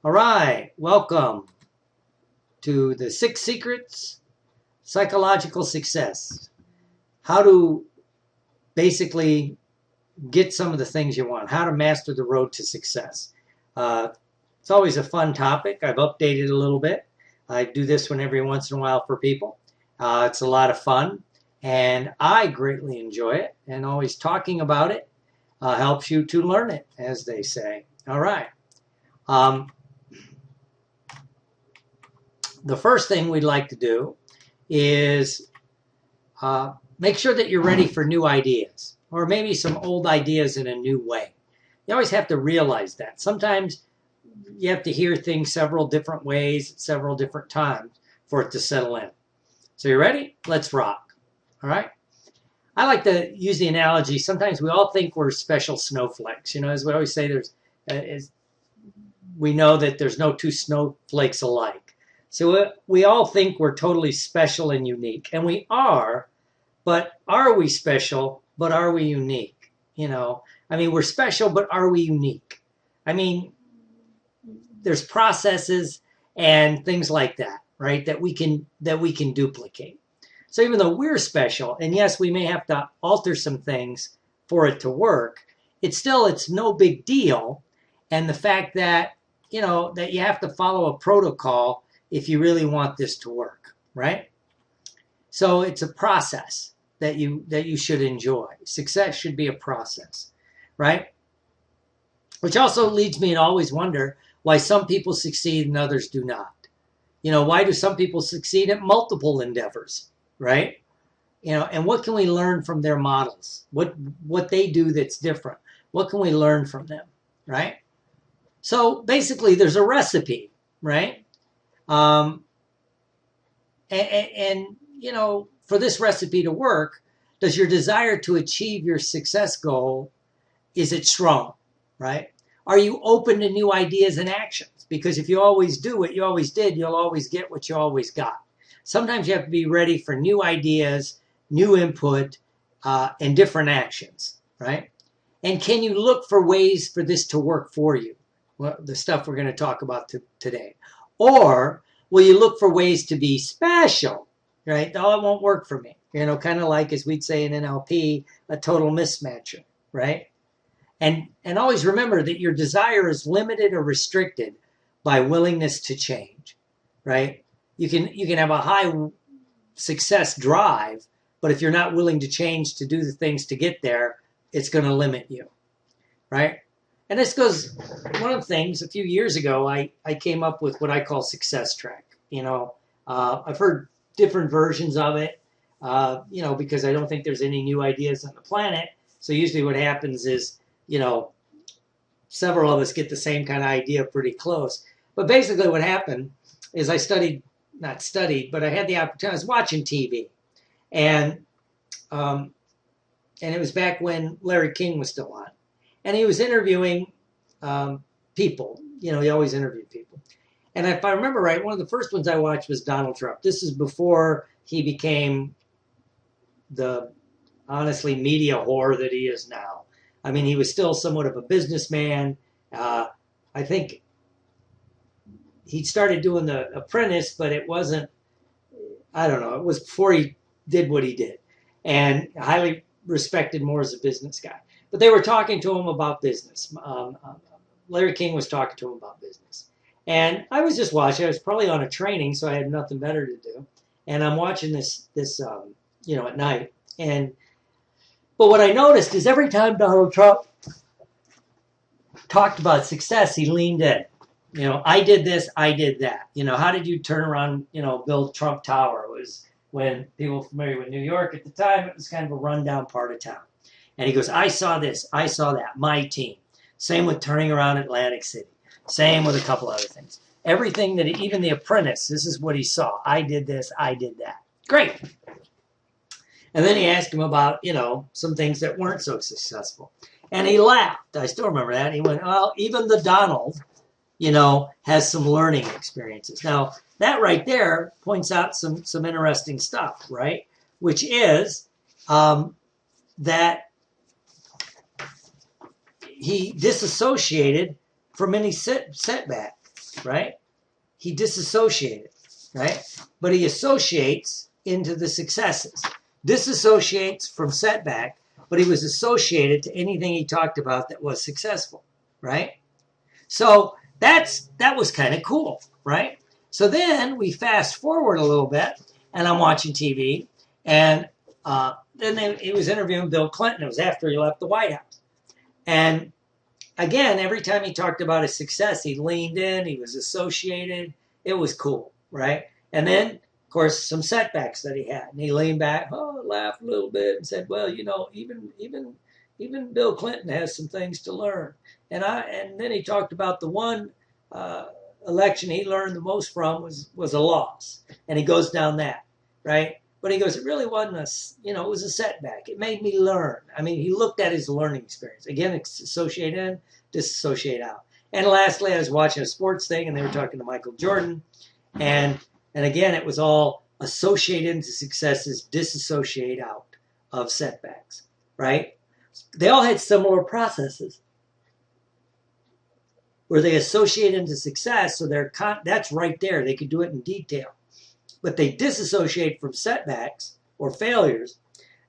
All right, welcome to the 6 Secrets Psychological Success. How to basically get some of the things you want. How to master the road to success. It's always a fun topic. I've updated a little bit. I do this one every once in a while for people. It's a lot of fun, and I greatly enjoy it. And always talking about it helps you to learn it, as they say. All right. The first thing we'd like to do is make sure that you're ready for new ideas, or maybe some old ideas in a new way. You always have to realize that. Sometimes you have to hear things several different ways at several different times for it to settle in. So you ready? Let's rock. All right? I like to use the analogy, sometimes we all think we're special snowflakes. You know, as we always say, we know that there's no two snowflakes alike. So we all think we're totally special and unique. And we are, but are we special, but are we unique? You know, I mean, we're special, but are we unique? I mean, there's processes and things like that, right, that we can duplicate. So even though we're special, and yes, we may have to alter some things for it to work, it's no big deal. And the fact that, you know, that you have to follow a protocol if you really want this to work, right? So it's a process that you should enjoy. Success should be a process, right? Which also leads me to always wonder why some people succeed and others do not. You know, why do some people succeed at multiple endeavors, right? You know, and what can we learn from their models? What they do that's different? What can we learn from them, right? So basically, there's a recipe, right? And you know, for this recipe to work, does your desire to achieve your success goal, is it strong, right? Are you open to new ideas and actions? Because if you always do what you always did, you'll always get what you always got. Sometimes you have to be ready for new ideas, new input, and different actions, right? And can you look for ways for this to work for you? Well, the stuff we're going to talk about today. Or will you look for ways to be special, right? Oh, it won't work for me. You know, kind of like, as we'd say in NLP, a total mismatcher, right? And always remember that your desire is limited or restricted by willingness to change, right? You can have a high success drive, but if you're not willing to change to do the things to get there, it's going to limit you, right? And this goes, one of the things, a few years ago, I came up with what I call Success Track. You know, I've heard different versions of it, you know, because I don't think there's any new ideas on the planet. So usually what happens is, you know, several of us get the same kind of idea pretty close. But basically what happened is I not studied, but I had the opportunity, I was watching TV. And it was back when Larry King was still on. And he was interviewing people. You know, he always interviewed people. And if I remember right, one of the first ones I watched was Donald Trump. This is before he became the, honestly, media whore that he is now. I mean, he was still somewhat of a businessman. I think he started doing The Apprentice, but it wasn't, I don't know, it was before he did what he did. And highly respected more as a business guy. But they were talking to him about business. Larry King was talking to him about business. And I was just watching. I was probably on a training, so I had nothing better to do. And I'm watching this you know, at night. But what I noticed is every time Donald Trump talked about success, he leaned in. You know, I did this, I did that. You know, how did you turn around, you know, build Trump Tower? It was, when people were familiar with New York at the time, it was kind of a rundown part of town. And he goes, I saw this, I saw that, my team. Same with turning around Atlantic City. Same with a couple other things. Everything that, even The Apprentice, this is what he saw. I did this, I did that. Great. And then he asked him about, you know, some things that weren't so successful. And he laughed. I still remember that. He went, well, even the Donald, you know, has some learning experiences. Now, that right there points out some interesting stuff, right? Which is that he disassociated from any setback. right? He disassociated, right? But he associates into the successes. Disassociates from setback, but he was associated to anything he talked about that was successful, right? So that was kind of cool, right? So then we fast forward a little bit, and I'm watching TV, and then he was interviewing Bill Clinton. It was after he left the White House. And again, every time he talked about his success, he leaned in, he was associated. It was cool, right? And then, of course, some setbacks that he had. And he leaned back, laughed a little bit and said, well, even Bill Clinton has some things to learn. And then he talked about the one election he learned the most from was a loss. And he goes down that, right? But he goes, it really wasn't it was a setback. It made me learn. I mean, he looked at his learning experience. Again, associate in, disassociate out. And lastly, I was watching a sports thing, and they were talking to Michael Jordan. And again, it was all associate into successes, disassociate out of setbacks, right? They all had similar processes where they associate into success, so that's right there. They could do it in detail. But they disassociate from setbacks or failures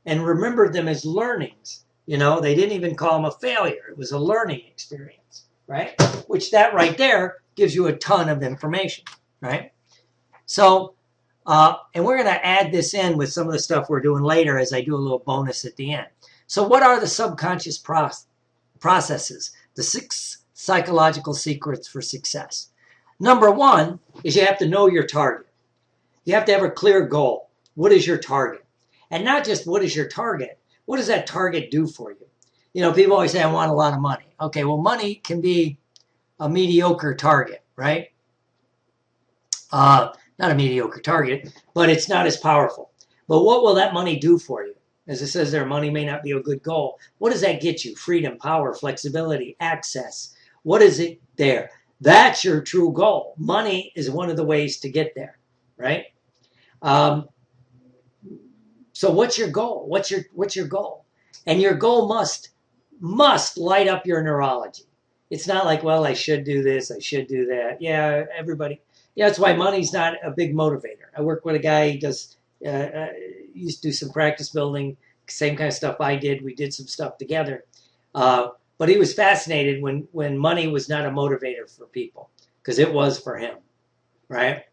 and remembered them as learnings. They didn't even call them a failure. It was a learning experience, right? Which that right there gives you a ton of information, right? So, and we're going to add this in with some of the stuff we're doing later as I do a little bonus at the end. So what are the subconscious processes? The 6 psychological secrets for success. Number 1 is you have to know your target. You have to have a clear goal. What is your target? And not just what is your target. What does that target do for you? People always say, I want a lot of money. Okay, well, money can be a mediocre target, right? Not a mediocre target, but it's not as powerful. But what will that money do for you? As it says there, money may not be a good goal. What does that get you? Freedom, power, flexibility, access. What is it there? That's your true goal. Money is one of the ways to get there, right? So what's your goal? What's your goal? And your goal must light up your neurology. It's not like, well, I should do this, I should do that. Yeah, everybody. Yeah, that's why money's not a big motivator. I work with a guy, he does, used to do some practice building, same kind of stuff I did. We did some stuff together. But he was fascinated when money was not a motivator for people, because it was for him, right?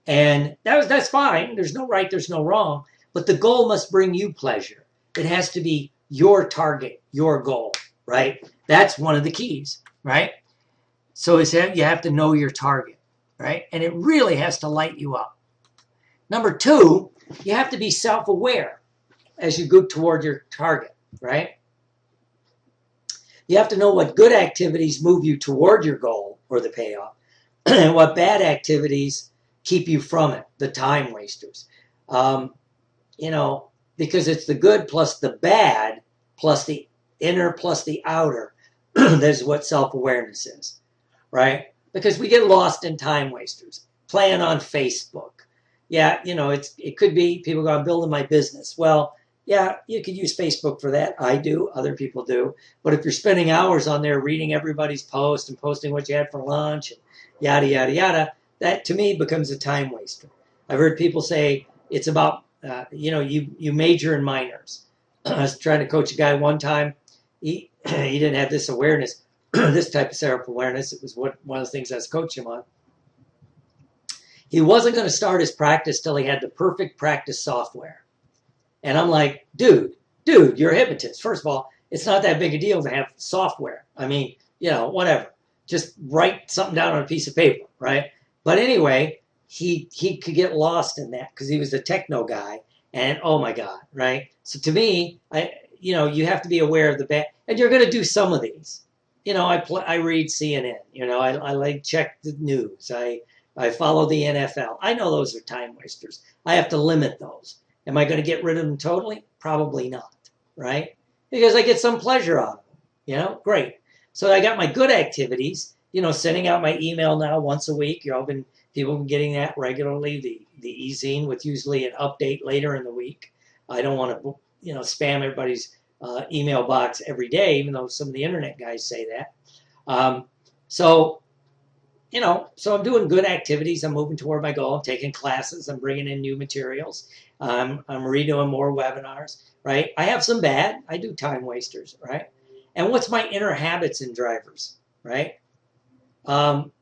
And that's fine. There's no right, there's no wrong. But the goal must bring you pleasure. It has to be your target, your goal, right? That's one of the keys, right? So he said you have to know your target, right? And it really has to light you up. Number 2, you have to be self-aware as you go toward your target, right? You have to know what good activities move you toward your goal or the payoff, and what bad activities keep you from it, the time wasters. Because it's the good plus the bad plus the inner plus the outer. That's what self-awareness is, right? Because we get lost in time wasters, playing on Facebook. Yeah, it could be people go, I'm building my business. Well, yeah, you could use Facebook for that. I do. Other people do. But if you're spending hours on there reading everybody's post and posting what you had for lunch and yada, yada, yada, that to me becomes a time waster. I've heard people say it's about, you major in minors. I was trying to coach a guy one time. He didn't have this awareness, this type of self-awareness. It was one of the things I was coaching him on. He wasn't going to start his practice till he had the perfect practice software. And I'm like, dude, you're a hypnotist. First of all, it's not that big a deal to have software. I mean, whatever. Just write something down on a piece of paper, right? But anyway, he could get lost in that because he was a techno guy. And oh my God, right? So to me, you have to be aware of the bad. And you're going to do some of these. I read CNN. I like check the news. I follow the NFL. I know those are time wasters. I have to limit those. Am I going to get rid of them totally? Probably not, right? Because I get some pleasure out of them, great. So I got my good activities, sending out my email now once a week. People have been getting that regularly, the e-zine with usually an update later in the week. I don't want to, spam everybody's email box every day, even though some of the internet guys say that. So so I'm doing good activities. I'm moving toward my goal. I'm taking classes. I'm bringing in new materials. I'm redoing more webinars, right? I have some bad. I do time wasters, right? And what's my inner habits and drivers, right? Um,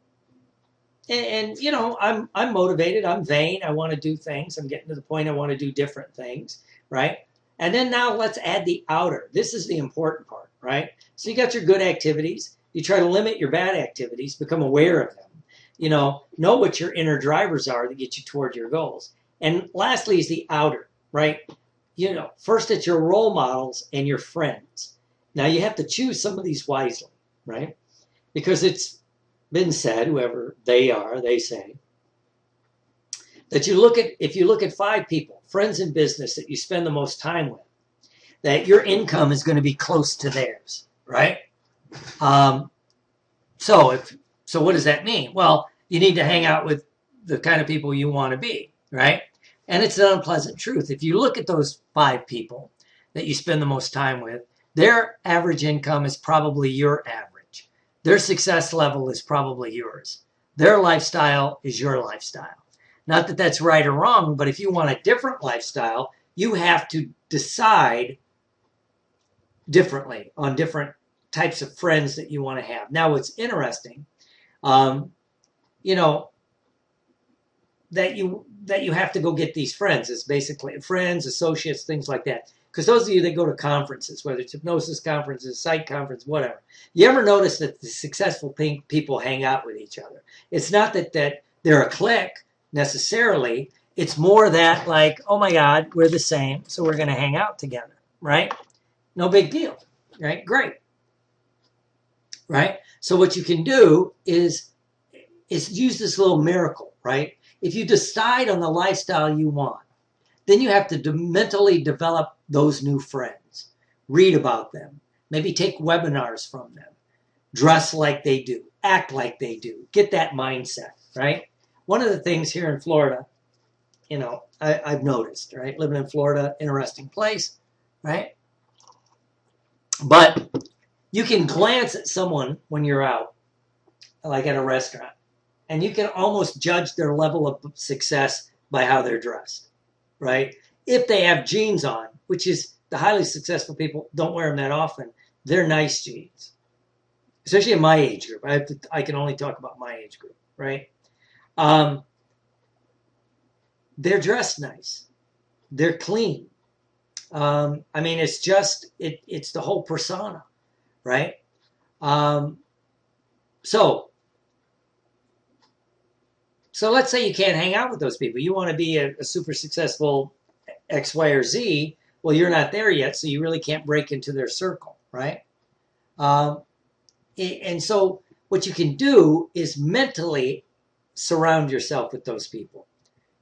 I'm motivated. I'm vain. I want to do things. I'm getting to the point I want to do different things, right? And then now let's add the outer. This is the important part, right? So you got your good activities. You try to limit your bad activities, become aware of them. Know what your inner drivers are that get you toward your goals. And lastly is the outer, right? First it's your role models and your friends. Now you have to choose some of these wisely, right? Because it's been said, whoever they are, they say, that if you look at 5 people, friends in business that you spend the most time with, that your income is going to be close to theirs, right? So what does that mean? Well, you need to hang out with the kind of people you want to be, right? And it's an unpleasant truth. If you look at those 5 people that you spend the most time with, their average income is probably your average. Their success level is probably yours. Their lifestyle is your lifestyle. Not that that's right or wrong, but if you want a different lifestyle, you have to decide differently on different types of friends that you want to have. Now, what's interesting, that you have to go get these friends. It's basically friends, associates, things like that. Because those of you that go to conferences, whether it's hypnosis conferences, psych conference, whatever, you ever notice that the successful people hang out with each other? It's not that they're a clique necessarily. It's more that like, oh my God, we're the same, so we're going to hang out together, right? No big deal, right? Great, right? So what you can do is use this little miracle, right? If you decide on the lifestyle you want, then you have to mentally develop those new friends. Read about them. Maybe take webinars from them. Dress like they do. Act like they do. Get that mindset, right? One of the things here in Florida, I've noticed, right? Living in Florida, interesting place, right? But you can glance at someone when you're out, like at a restaurant, and you can almost judge their level of success by how they're dressed, right? If they have jeans on, which is the highly successful people don't wear them that often, they're nice jeans, especially in my age group. I can only talk about my age group, right? They're dressed nice. They're clean. It's just, it's the whole persona, right? So let's say you can't hang out with those people. You want to be a super successful X, Y, or Z. Well, you're not there yet, so you really can't break into their circle, right? And so what you can do is mentally surround yourself with those people.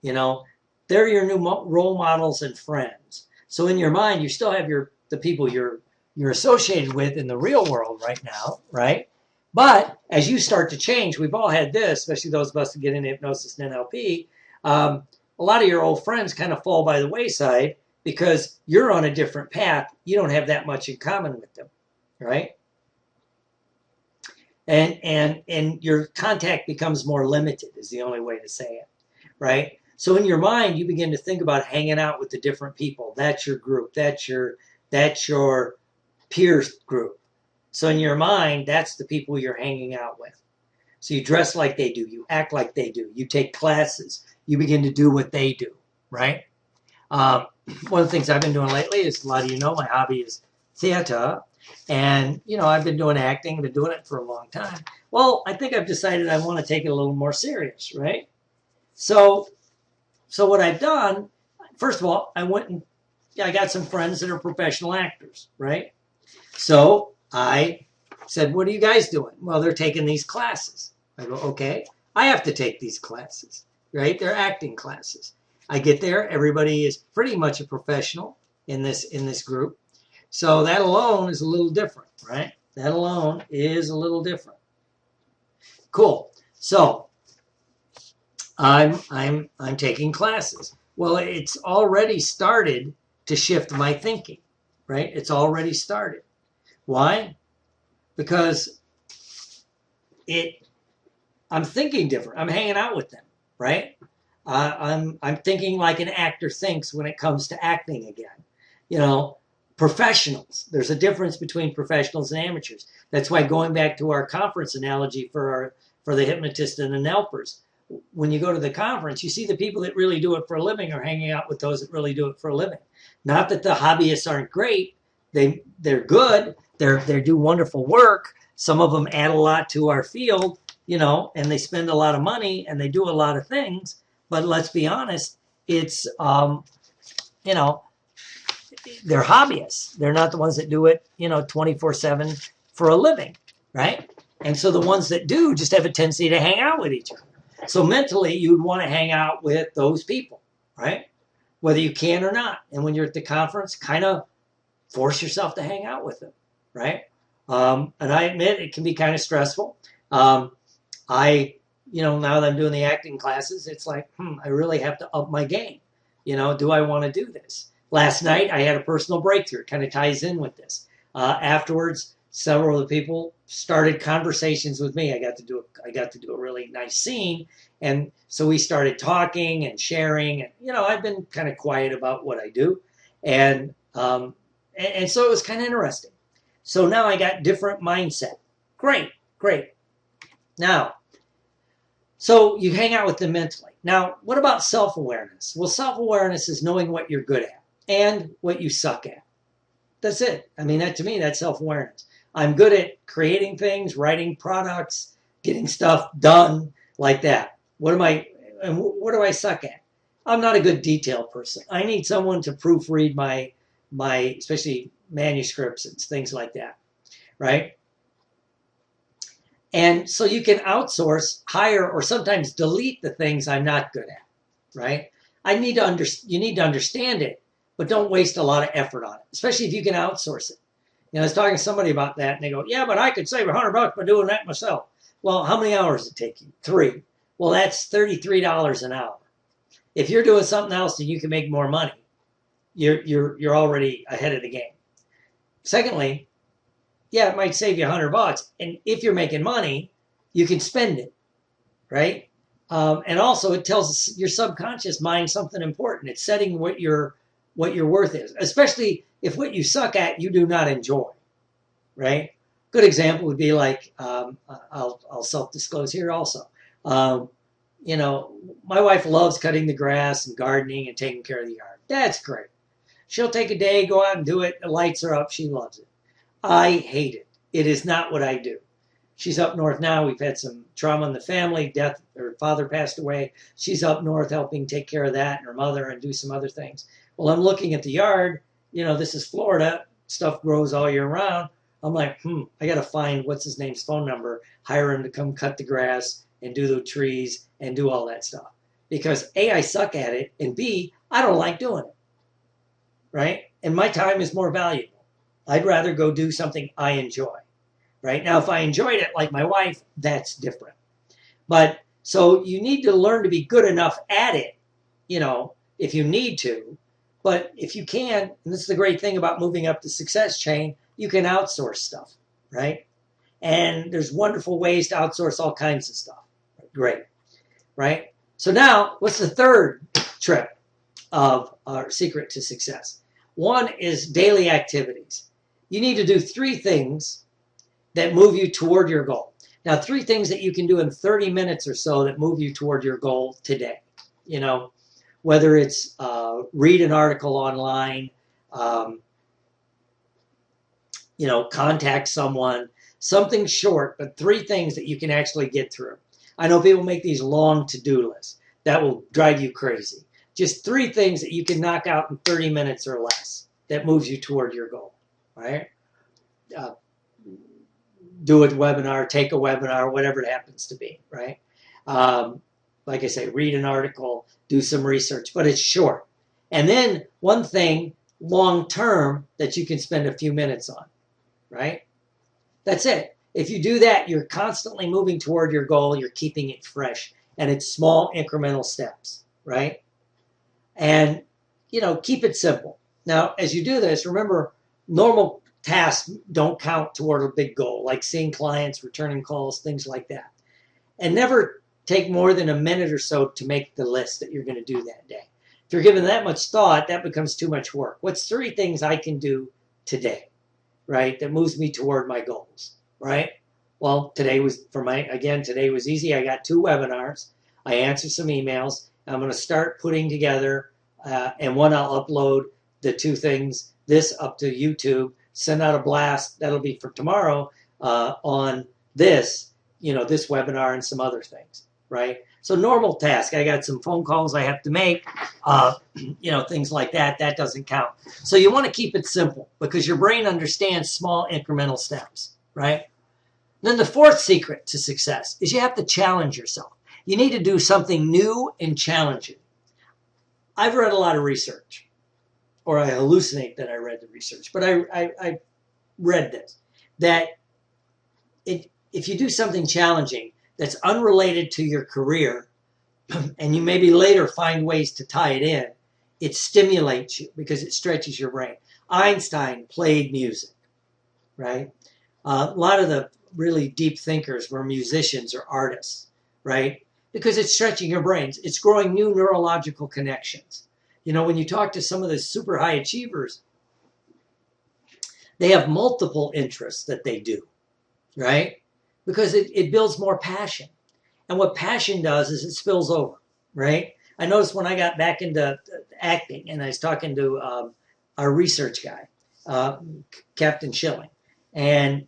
They're your new role models and friends. So in your mind, you still have the people you're associated with in the real world right now, right? But as you start to change, we've all had this, especially those of us that get into hypnosis and NLP, a lot of your old friends kind of fall by the wayside because you're on a different path. You don't have that much in common with them, right? And your contact becomes more limited is the only way to say it, right? So in your mind, you begin to think about hanging out with the different people. That's your group. That's your peer group. So in your mind, that's the people you're hanging out with. So you dress like they do. You act like they do. You take classes. You begin to do what they do, right? One of the things I've been doing lately is, a lot of you know, my hobby is theater. And, I've been doing acting, been doing it for a long time. Well, I think I've decided I want to take it a little more serious, right? So what I've done, first of all, I got some friends that are professional actors, right? So I said, what are you guys doing? Well, they're taking these classes. I go, okay, I have to take these classes, right? They're acting classes. I get there, everybody is pretty much a professional in this group. So that alone is a little different, right? That alone is a little different. Cool. So I'm taking classes. Well, it's already started to shift my thinking, right? It's already started. Why? Because I'm thinking different. I'm hanging out with them, right? I'm thinking like an actor thinks when it comes to acting again. You know, professionals. There's a difference between professionals and amateurs. That's why going back to our conference analogy for the hypnotist and the NELPers, when you go to the conference, you see the people that really do it for a living are hanging out with those that really do it for a living. Not that the hobbyists aren't great. They're good. They do wonderful work. Some of them add a lot to our field, you know, and they spend a lot of money and they do a lot of things. But let's be honest, it's, you know, they're hobbyists. They're not the ones that do it, you know, 24/7 for a living, right? And so the ones that do just have a tendency to hang out with each other. So mentally, you'd want to hang out with those people, right? Whether you can or not. And when you're at the conference, kind of force yourself to hang out with them, right? And I admit it can be kind of stressful. You know, now that I'm doing the acting classes, it's like, I really have to up my game. You know, do I want to do this? Last night, I had a personal breakthrough. It kind of ties in with this. Afterwards, several of the people started conversations with me. I got to do a really nice scene, and so we started talking and sharing. And you know, I've been kind of quiet about what I do, and so it was kind of interesting. So now I got different mindset. Great. Now, so you hang out with them mentally. Now, what about self-awareness? Well, self-awareness is knowing what you're good at and what you suck at. That's it. I mean, to me, that's self-awareness. I'm good at creating things, writing products, getting stuff done like that. What do I suck at? I'm not a good detail person. I need someone to proofread my especially manuscripts and things like that, right? And so you can outsource, hire, or sometimes delete the things I'm not good at, right? You need to understand it, but don't waste a lot of effort on it, especially if you can outsource it. You know, I was talking to somebody about that, and they go, yeah, but I could save $100 by doing that myself. Well, how many hours does it take you? 3. Well, that's $33 an hour. If you're doing something else and you can make more money, you're already ahead of the game. Secondly, yeah, it might save you $100, and if you're making money, you can spend it, right? And also, it tells your subconscious mind something important. It's setting what your worth is, especially if what you suck at you do not enjoy, right? Good example would be like I'll self-disclose here also. You know, my wife loves cutting the grass and gardening and taking care of the yard. That's great. She'll take a day, go out and do it. The lights are up. She loves it. I hate it. It is not what I do. She's up north now. We've had some trauma in the family. Death. Her father passed away. She's up north helping take care of that and her mother and do some other things. Well, I'm looking at the yard. You know, this is Florida. Stuff grows all year round. I'm like, I got to find what's his name's phone number, hire him to come cut the grass and do the trees and do all that stuff. Because A, I suck at it, and B, I don't like doing it, right? And my time is more valuable. I'd rather go do something I enjoy, right? Now, if I enjoyed it like my wife, that's different. But so you need to learn to be good enough at it, you know, if you need to. But if you can, and this is the great thing about moving up the success chain, you can outsource stuff, right? And there's wonderful ways to outsource all kinds of stuff. Great, right? So now, what's the third trip of our secret to success? One is daily activities. You need to do 3 things that move you toward your goal. Now, 3 things that you can do in 30 minutes or so that move you toward your goal today. You know, whether it's read an article online, you know, contact someone, something short, but 3 things that you can actually get through. I know people make these long to-do lists. That will drive you crazy. Just 3 things that you can knock out in 30 minutes or less that moves you toward your goal, right? Do a webinar, take a webinar, whatever it happens to be, right? Like I say, read an article, do some research, but it's short. And then one thing long-term that you can spend a few minutes on, right? That's it. If you do that, you're constantly moving toward your goal. You're keeping it fresh. And it's small incremental steps, right? And, you know, keep it simple. Now, as you do this, remember, normal tasks don't count toward a big goal, like seeing clients, returning calls, things like that. And never take more than a minute or so to make the list that you're going to do that day. If you're given that much thought, that becomes too much work. What's 3 things I can do today, right, that moves me toward my goals, right? Well, today was easy. I got 2 webinars. I answered some emails. I'm going to start putting together, and one I'll upload the 2 things, this up to YouTube, send out a blast. That'll be for tomorrow on this, this webinar and some other things, right? So normal task. I got some phone calls I have to make, things like that. That doesn't count. So you want to keep it simple because your brain understands small incremental steps, right? Then the 4th secret to success is you have to challenge yourself. You need to do something new and challenging. I've read a lot of research, or I hallucinate that I read the research, but I read this, that if you do something challenging that's unrelated to your career, and you maybe later find ways to tie it in, it stimulates you because it stretches your brain. Einstein played music, right? A lot of the really deep thinkers were musicians or artists, right? Because it's stretching your brains. It's growing new neurological connections. When you talk to some of the super high achievers, they have multiple interests that they do, right? Because it builds more passion. And what passion does is it spills over, right? I noticed when I got back into acting and I was talking to our research guy, Captain Schilling, and,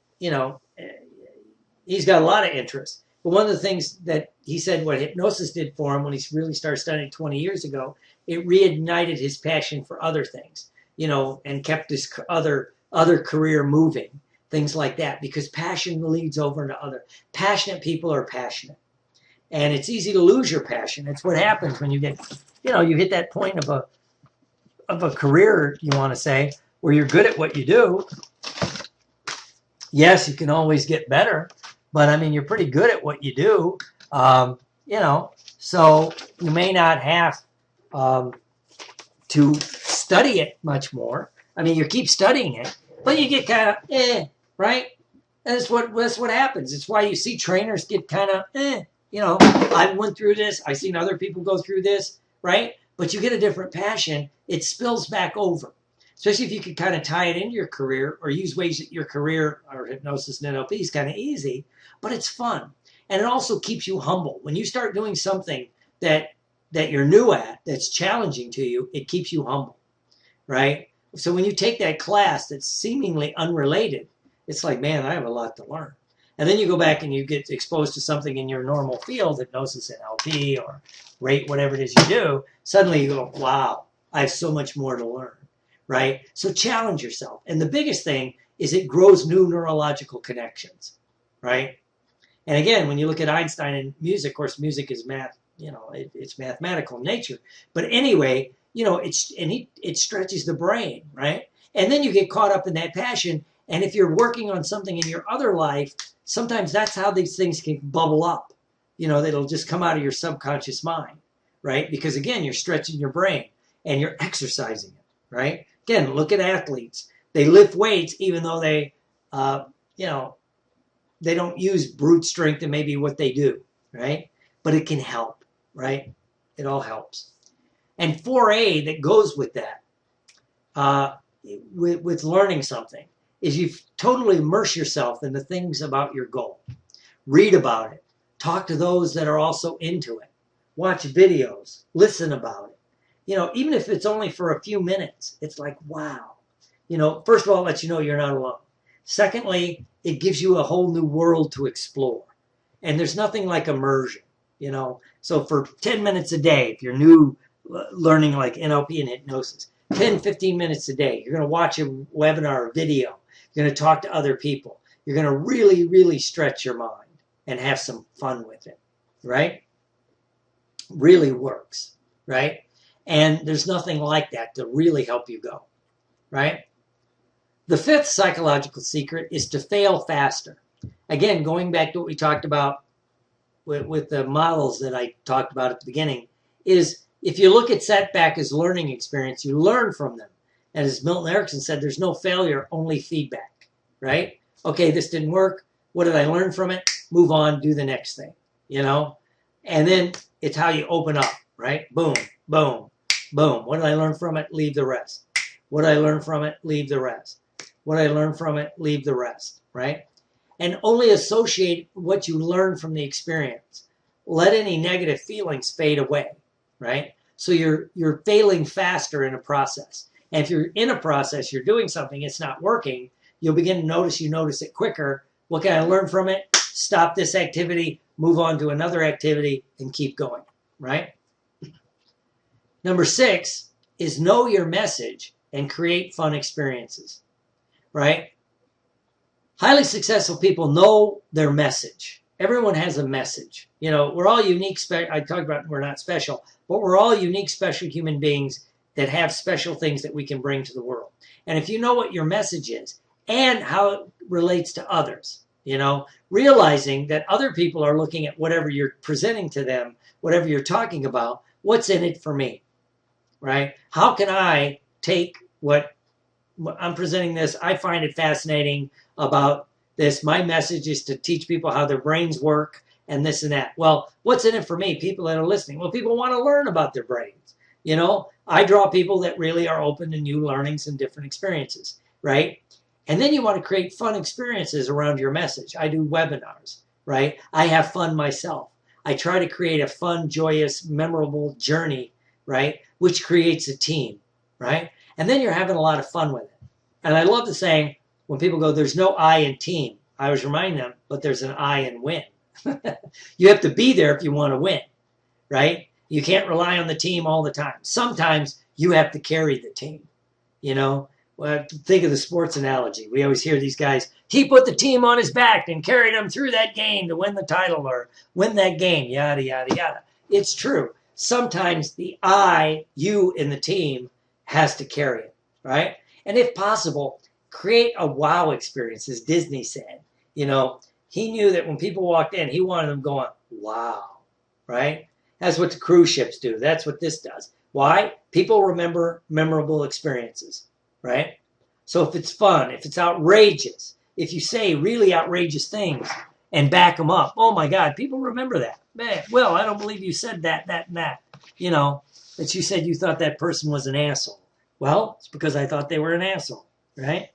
he's got a lot of interests. But one of the things that he said what hypnosis did for him when he really started studying 20 years ago, it reignited his passion for other things, and kept his other career moving, things like that, because passion leads over into other. Passionate people are passionate. And it's easy to lose your passion. It's what happens when you get, you hit that point of a career, you want to say, where you're good at what you do. Yes, you can always get better, but you're pretty good at what you do. So you may not have to study it much more. You keep studying it, but you get kind of right? That's what happens. It's why you see trainers get kind of I went through this. I've seen other people go through this, right? But you get a different passion. It spills back over, especially if you could kind of tie it into your career or use ways that your career or hypnosis and NLP is kind of easy, but it's fun. And it also keeps you humble. When you start doing something that you're new at, that's challenging to you, it keeps you humble, right? So when you take that class that's seemingly unrelated, it's like, man, I have a lot to learn. And then you go back and you get exposed to something in your normal field, hypnosis, NLP, or rate, whatever it is you do. Suddenly you go, wow, I have so much more to learn, right? So challenge yourself. And the biggest thing is it grows new neurological connections, right? And again, when you look at Einstein and music, of course, music is math, it's mathematical in nature. But anyway, it stretches the brain, right? And then you get caught up in that passion. And if you're working on something in your other life, sometimes that's how these things can bubble up. That'll just come out of your subconscious mind, right? Because again, you're stretching your brain and you're exercising it, right? Again, look at athletes. They lift weights even though they, they don't use brute strength and maybe what they do, right? But it can help, right? It all helps. And 4A that goes with that, with learning something, is you totally immerse yourself in the things about your goal. Read about it. Talk to those that are also into it. Watch videos. Listen about it. Even if it's only for a few minutes, it's like, wow. First of all, it lets you know you're not alone. Secondly, it gives you a whole new world to explore. And there's nothing like immersion, So for 10 minutes a day, if you're new learning like NLP and hypnosis, 10, 15 minutes a day, you're going to watch a webinar or video. You're going to talk to other people. You're going to really, really stretch your mind and have some fun with it, right? Really works, right? And there's nothing like that to really help you go, right? The 5th psychological secret is to fail faster. Again, going back to what we talked about with the models that I talked about at the beginning, is if you look at setback as learning experience, you learn from them. And as Milton Erickson said, there's no failure, only feedback, right? Okay, this didn't work. What did I learn from it? Move on, do the next thing, you know? And then it's how you open up, right? Boom, boom, boom. What did I learn from it? Leave the rest. What did I learn from it? Leave the rest. What did I learn from it? Leave the rest, right? And only associate what you learn from the experience. Let any negative feelings fade away, right? So you're failing faster in a process. And if you're in a process, you're doing something, it's not working, you'll begin to notice, you notice it quicker. What can I learn from it? Stop this activity, move on to another activity, and keep going, right? Number 6 is know your message and create fun experiences, right? Highly successful people know their message. Everyone has a message. You know, we're all unique. I talked about we're not special, but we're all unique, special human beings that have special things that we can bring to the world. And if you know what your message is and how it relates to others, you know, realizing that other people are looking at whatever you're presenting to them, whatever you're talking about, what's in it for me, right? How can I take what I'm presenting this? I find it fascinating about this. My message is to teach people how their brains work and this and that. Well, what's in it for me? People that are listening. Well, people want to learn about their brains. You know, I draw people that really are open to new learnings and different experiences, right? And then you want to create fun experiences around your message. I do webinars, right? I have fun myself. I try to create a fun, joyous, memorable journey, right? Which creates a team, right? And then you're having a lot of fun with it. And I love the saying, when people go, there's no I in team, I always remind them, but there's an I in win. You have to be there if you want to win, right? You can't rely on the team all the time. Sometimes you have to carry the team, you know? Well, think of the sports analogy. We always hear these guys, he put the team on his back and carried them through that game to win the title or win that game, yada, yada, yada. It's true. Sometimes the I, you in the team has to carry it, right? And if possible, create a wow experience, as Disney said. You know, he knew that when people walked in, he wanted them going, wow, right? That's what the cruise ships do. That's what this does. Why? People remember memorable experiences, right? So if it's fun, if it's outrageous, if you say really outrageous things and back them up, oh my God, people remember that. Man, well, I don't believe you said that, and that. You know, that you said you thought that person was an asshole. Well, it's because I thought they were an asshole, right?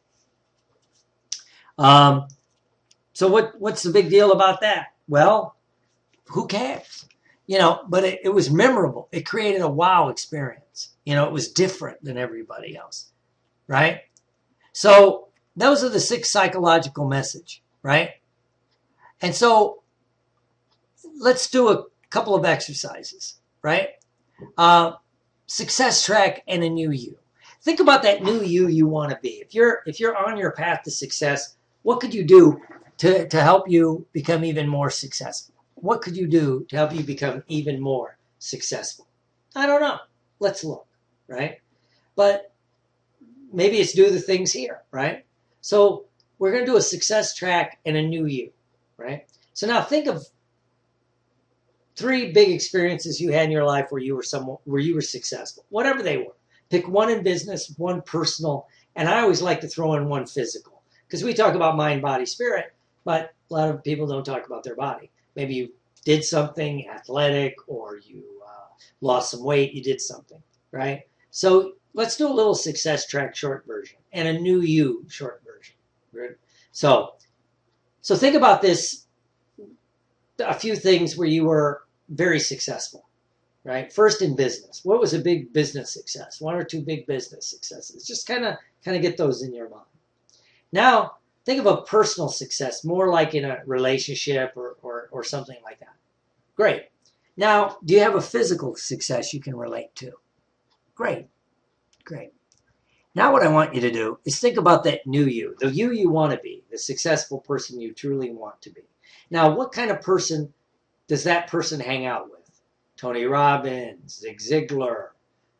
So what's the big deal about that? Well, who cares? You know, but it was memorable. It created a wow experience. You know, it was different than everybody else, right? So those are the 6 psychological message, right? And so let's do a couple of exercises, right? Success track and a new you. Think about that new you want to be. If you're on your path to success, what could you do to help you become even more successful? What could you do to help you become even more successful? I don't know. Let's look, right? But maybe it's do the things here, right? So we're going to do a success track and a new you, right? So now think of 3 big experiences you had in your life where you were successful, whatever they were. Pick one in business, one personal, and I always like to throw in one physical because we talk about mind, body, spirit, but a lot of people don't talk about their body. Maybe you did something athletic or you lost some weight, you did something, right? So let's do a little success track short version and a new you short version. Good. So think about this, a few things where you were very successful, right? First in business. What was a big business success? 1 or 2 big business successes. Just kind of get those in your mind. Now, think of a personal success, more like in a relationship or something like that. Great. Now, do you have a physical success you can relate to? Great. Great. Now what I want you to do is think about that new you, the you want to be, the successful person you truly want to be. Now, what kind of person does that person hang out with? Tony Robbins, Zig Ziglar.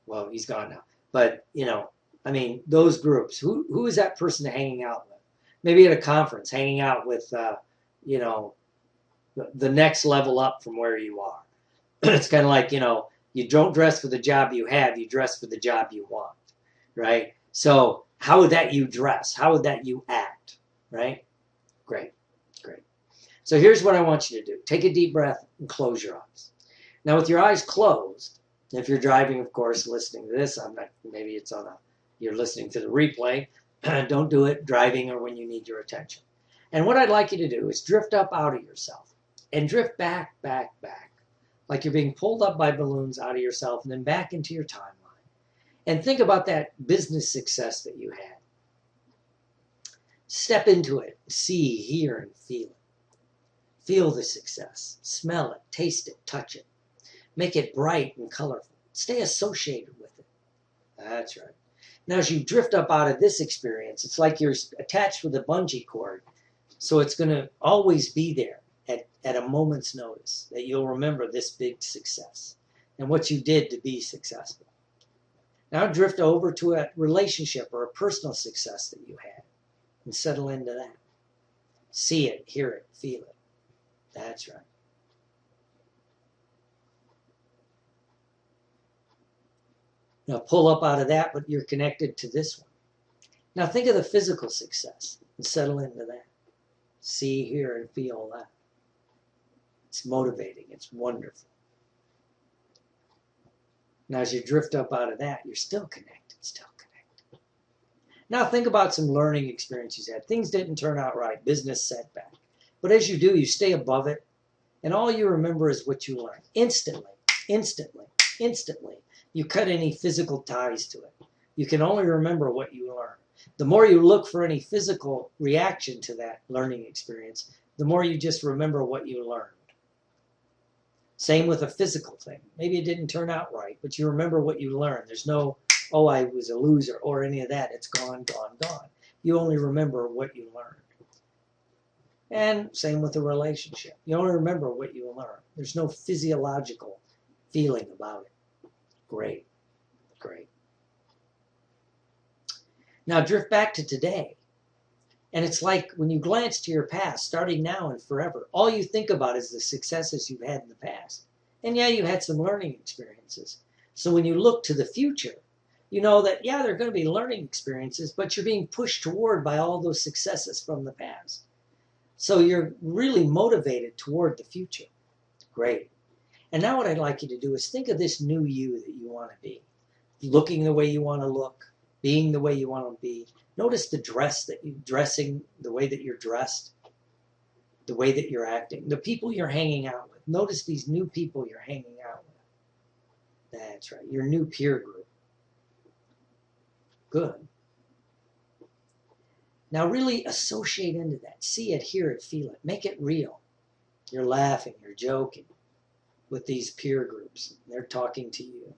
Well, he's gone now. But, you know, I mean, those groups. Who is that person hanging out with? Maybe at a conference, hanging out with, you know, the next level up from where you are. It's kind of like, you know, you don't dress for the job you have, you dress for the job you want, right? So how would that you dress? How would that you act, right? Great, great. So here's what I want you to do. Take a deep breath and close your eyes. Now with your eyes closed, if you're driving, of course, listening to this, maybe it's you're listening to the replay. Don't do it driving or when you need your attention. And what I'd like you to do is drift up out of yourself and drift back, back, back. Like you're being pulled up by balloons out of yourself and then back into your timeline. And think about that business success that you had. Step into it, see, hear, and feel it. Feel the success. Smell it, taste it, touch it. Make it bright and colorful. Stay associated with it. That's right. Now, as you drift up out of this experience, it's like you're attached with a bungee cord. So it's going to always be there at a moment's notice that you'll remember this big success and what you did to be successful. Now drift over to a relationship or a personal success that you had and settle into that. See it, hear it, feel it. That's right. Now pull up out of that, but you're connected to this one. Now think of the physical success and settle into that. See, hear, and feel that. It's motivating. It's wonderful. Now as you drift up out of that, you're still connected, Now think about some learning experiences you had. Things didn't turn out right, business setback. But as you do, you stay above it, and all you remember is what you learned. Instantly, instantly, instantly. You cut any physical ties to it. You can only remember what you learned. The more you look for any physical reaction to that learning experience, the more you just remember what you learned. Same with a physical thing. Maybe it didn't turn out right, but you remember what you learned. There's no, oh, I was a loser or any of that. It's gone, gone, gone. You only remember what you learned. And same with a relationship. You only remember what you learned. There's no physiological feeling about it. Great, great. Now drift back to today. And it's like when you glance to your past, starting now and forever, all you think about is the successes you've had in the past. And yeah, you had some learning experiences. So when you look to the future, you know that, yeah, there are going to be learning experiences, but you're being pushed toward by all those successes from the past. So you're really motivated toward the future. Great. And now what I'd like you to do is think of this new you that you want to be. Looking the way you want to look, being the way you want to be. Notice the dressing, the way that you're dressed, the way that you're acting, the people you're hanging out with. Notice these new people you're hanging out with. That's right, your new peer group. Good. Now really associate into that. See it, hear it, feel it. Make it real. You're laughing, you're joking with these peer groups. They're talking to you.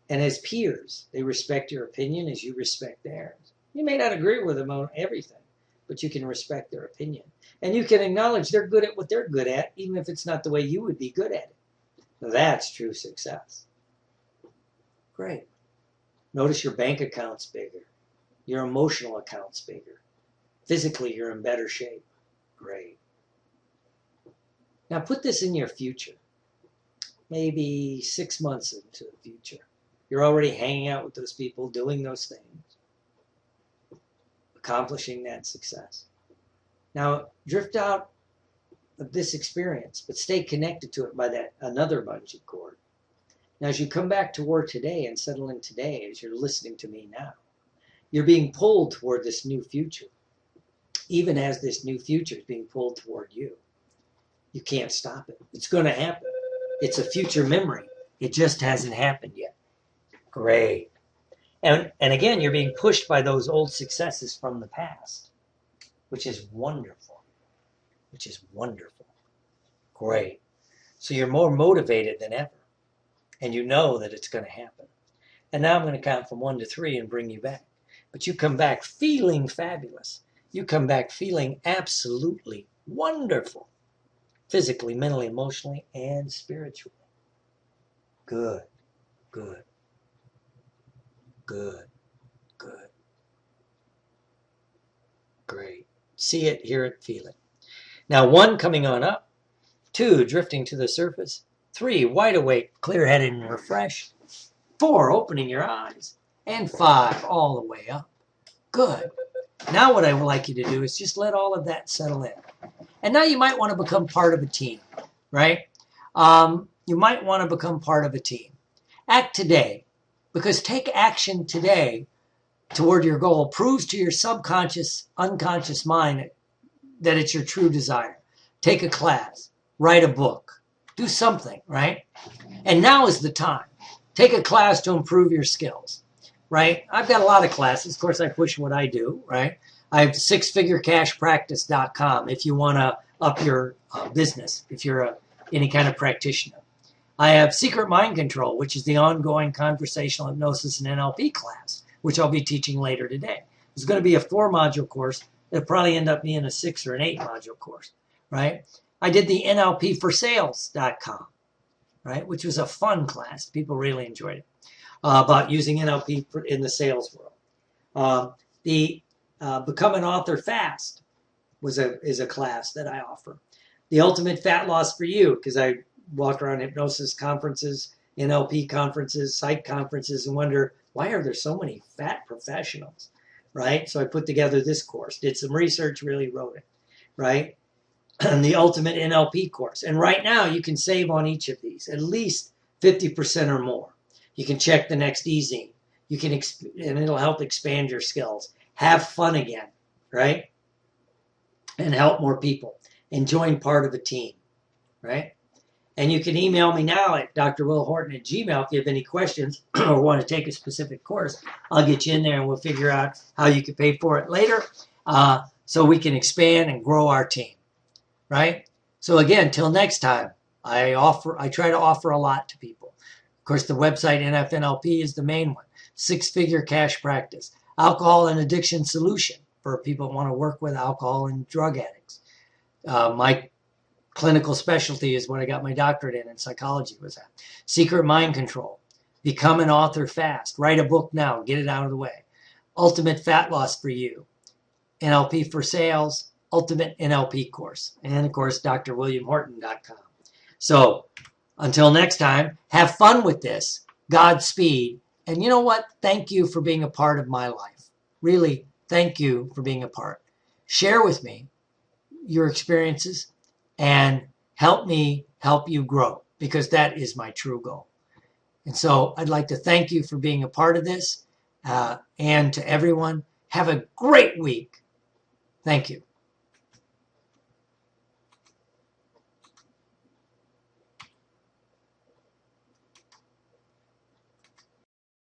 And as peers, they respect your opinion as you respect theirs. You may not agree with them on everything, but you can respect their opinion. And you can acknowledge they're good at what they're good at, even if it's not the way you would be good at it. Now that's true success. Great. Notice your bank account's bigger. Your emotional account's bigger. Physically, you're in better shape. Great. Now put this in your future. Maybe 6 months into the future. You're already hanging out with those people, doing those things, accomplishing that success. Now, drift out of this experience, but stay connected to it by that another bungee cord. Now, as you come back toward today and settle in today, as you're listening to me now, you're being pulled toward this new future, even as this new future is being pulled toward you. You can't stop it. It's going to happen. It's a future memory. It just hasn't happened yet. Great. And again, you're being pushed by those old successes from the past, which is wonderful. Which is wonderful. Great. So you're more motivated than ever. And you know that it's going to happen. And now I'm going to count from 1 to 3 and bring you back. But you come back feeling fabulous. You come back feeling absolutely wonderful. Physically, mentally, emotionally, and spiritually. Good. Good. Good. Good. Great. See it, hear it, feel it. Now 1, coming on up. 2, drifting to the surface. 3, wide awake, clear-headed and refreshed. 4, opening your eyes. And 5, all the way up. Good. Now what I would like you to do is just let all of that settle in. And now you might want to become part of a team, right? You might want to become part of a team. Act today, because take action today toward your goal proves to your subconscious, unconscious mind that it's your true desire. Take a class, write a book, do something, right? And now is the time. Take a class to improve your skills, right? I've got a lot of classes. Of course, I push what I do, right? I have sixfigurecashpractice.com if you want to up your business, if you're any kind of practitioner. I have Secret Mind Control, which is the ongoing conversational hypnosis and NLP class, which I'll be teaching later today. It's going to be a 4-module course. It'll probably end up being a 6 or an 8-module course, right? I did the NLPforsales.com, right, which was a fun class. People really enjoyed it, about using NLP in the sales world. The Become an Author Fast is a class that I offer. The Ultimate Fat Loss for You, because I walk around hypnosis conferences, NLP conferences, psych conferences, and wonder, why are there so many fat professionals, right? So I put together this course, did some research, really wrote it, right? And the Ultimate NLP course. And right now you can save on each of these, at least 50% or more. You can check the next e-zine. You can, and it'll help expand your skills. Have fun again, right? And help more people. And join part of a team, right? And you can email me now at drwillhorton@gmail if you have any questions or want to take a specific course. I'll get you in there and we'll figure out how you can pay for it later, so we can expand and grow our team, right? So again, till next time, I try to offer a lot to people. Of course, the website NFNLP is the main one. 6-figure cash practice. Alcohol and addiction solution for people that want to work with alcohol and drug addicts. My clinical specialty is what I got my doctorate in psychology was that. Secret Mind Control. Become an Author Fast. Write a book now. Get it out of the way. Ultimate Fat Loss for You. NLP for Sales. Ultimate NLP course. And of course, drwilliamhorton.com. So until next time, have fun with this. Godspeed. And you know what? Thank you for being a part of my life. Really, thank you for being a part. Share with me your experiences and help me help you grow, because that is my true goal. And so I'd like to thank you for being a part of this, and to everyone, have a great week. Thank you.